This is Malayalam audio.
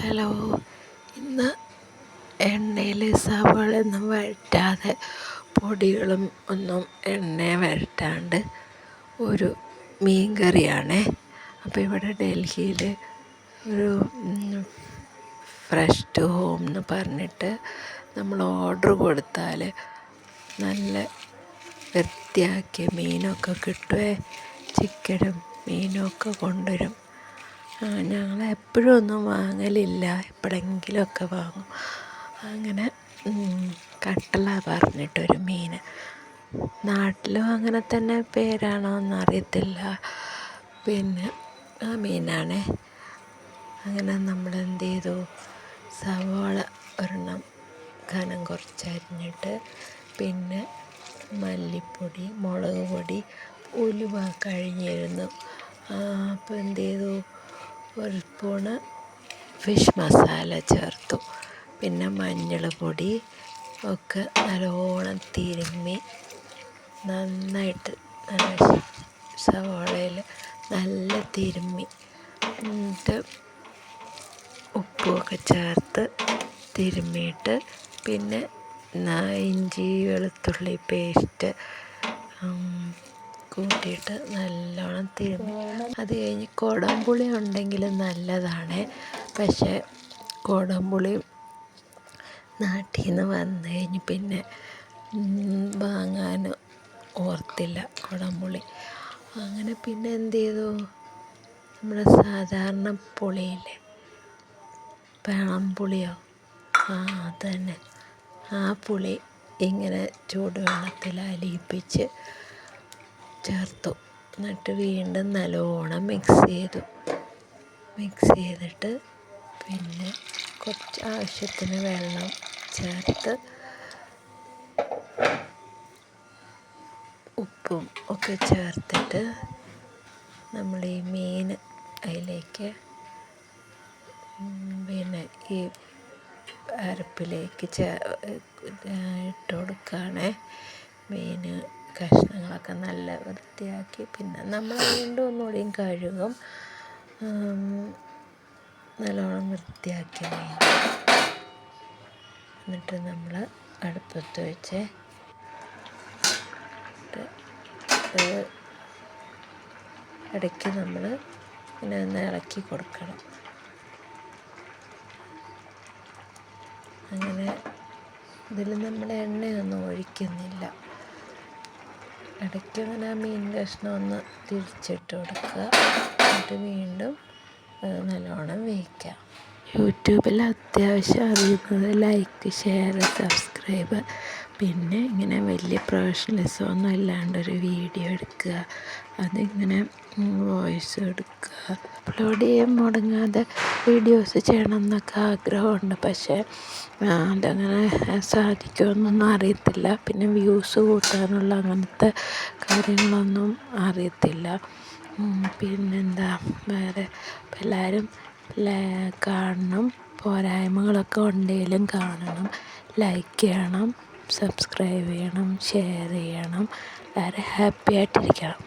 ഹലോ, ഇന്ന് എണ്ണയിൽ സവാളയൊന്നും വഴറ്റാതെ പൊടികളും ഒന്നും എണ്ണ വഴറ്റാണ്ട് ഒരു മീൻ കറിയാണേ. അപ്പോൾ ഇവിടെ ഡൽഹിയിൽ ഒരു ഫ്രഷ് ടു ഹോം എന്ന് പറഞ്ഞിട്ട് നമ്മൾ ഓർഡർ കൊടുത്താൽ നല്ല വൃത്തിയാക്കിയ മീനൊക്കെ കിട്ടുമേ. ചിക്കനും മീനും ഒക്കെ കൊണ്ടുവരും. ഞങ്ങൾ എപ്പോഴും ഒന്നും വാങ്ങലില്ല, എപ്പോഴെങ്കിലുമൊക്കെ വാങ്ങും. അങ്ങനെ കട്ടള പറഞ്ഞിട്ടൊരു മീൻ, നാട്ടിലും അങ്ങനെ തന്നെ പേരാണോ എന്നറിയത്തില്ല. പിന്നെ ആ മീനാണ്. അങ്ങനെ നമ്മൾ എന്ത് ചെയ്തു, സവാള ഒരെണ്ണം കനം കുറച്ചരിഞ്ഞിട്ട്, പിന്നെ മല്ലിപ്പൊടി, മുളക് പൊടി, ഉലുവ കഴിഞ്ഞിരുന്നു. അപ്പോൾ എന്ത് ചെയ്തു, ഒരു സ്പൂണ് ഫിഷ് മസാല ചേർത്തു. പിന്നെ മഞ്ഞൾ പൊടി ഒക്കെ നല്ലോണം തിരുമ്മി നന്നായിട്ട് സവാളയിൽ നല്ല തിരുമ്മി, എന്നിട്ട് ഉപ്പുമൊക്കെ ചേർത്ത് തിരുമ്മിയിട്ട്, പിന്നെ ഇഞ്ചി വെളുത്തുള്ളി പേസ്റ്റ് കൂട്ടിയിട്ട് നല്ലോണം തിരുമ്മി. അത് കഴിഞ്ഞ് കുടംപുളി ഉണ്ടെങ്കിൽ നല്ലതാണ്. പക്ഷേ കുടംപുളി നാട്ടിൽ നിന്ന് വന്നു കഴിഞ്ഞ് പിന്നെ വാങ്ങാൻ ഓർത്തില്ല കുടംപുളി. അങ്ങനെ പിന്നെ എന്ത് ചെയ്തു, നമ്മുടെ സാധാരണ പുളിയില്ലേ, പിളംപുളിയോ, അത് തന്നെ, ആ പുളി ഇങ്ങനെ ചൂടുവെള്ളത്തിൽ അലിയിപ്പിച്ച് ചേർത്തു. എന്നിട്ട് വീണ്ടും നല്ലോണം മിക്സ് ചെയ്തിട്ട് പിന്നെ കുറച്ച് ആവശ്യത്തിന് വെള്ളം ചേർത്ത് ഉപ്പും ഒക്കെ ചേർത്തിട്ട് നമ്മൾ ഈ മീൻ അതിലേക്ക്, പിന്നെ ഈ അരപ്പിലേക്ക് ഇട്ട് കൊടുക്കുകയാണേ. മീൻ കഷ്ണങ്ങളൊക്കെ നല്ല വൃത്തിയാക്കി, പിന്നെ നമ്മൾ വീണ്ടും ഒന്നുകൂടിയും കഴുകും. നല്ലോണം വൃത്തിയാക്കിയ മീൻ എന്നിട്ട് നമ്മൾ അടുപ്പത്ത് വെച്ച് ഇടയ്ക്ക് നമ്മൾ ഇങ്ങനെ ഒന്ന് ഇളക്കി കൊടുക്കണം. അങ്ങനെ ഇതിൽ നമ്മൾ എണ്ണയൊന്നും ഒഴിക്കുന്നില്ല. ഇടയ്ക്ക് അങ്ങനെ മീൻ കഷ്ണം ഒന്ന് തിരിച്ചിട്ട് കൊടുക്കുക. എന്നിട്ട് വീണ്ടും നല്ലോണം വേവിക്കാം. യൂട്യൂബിൽ അത്യാവശ്യം അറിയുന്നത് ലൈക്ക്, ഷെയർ, സബ്സ്ക്രൈബ്, പിന്നെ ഇങ്ങനെ വലിയ പ്രൊഫഷണലിസം ഒന്നും ഇല്ലാണ്ടൊരു വീഡിയോ എടുക്കുക, അതിങ്ങനെ വോയിസ് എടുക്കുക, അപ്ലോഡ് ചെയ്യാൻ മുടങ്ങാതെ വീഡിയോസ് ചെയ്യണം എന്നൊക്കെ ആഗ്രഹമുണ്ട്. പക്ഷേ അതങ്ങനെ സാധിക്കുമെന്നൊന്നും അറിയത്തില്ല. പിന്നെ വ്യൂസ് കൂട്ടാനുള്ള അങ്ങനത്തെ കാര്യങ്ങളൊന്നും അറിയത്തില്ല. പിന്നെന്താ വേറെ, എല്ലാവരും കാണണം. പോരായ്മകളൊക്കെ ഉണ്ടെങ്കിലും കാണണം, ലൈക്ക് ചെയ്യണം, സബ്സ്ക്രൈബ് ചെയ്യണം, ഷെയർ ചെയ്യണം. എല്ലാവരും ഹാപ്പി ആയിട്ടിരിക്കണം.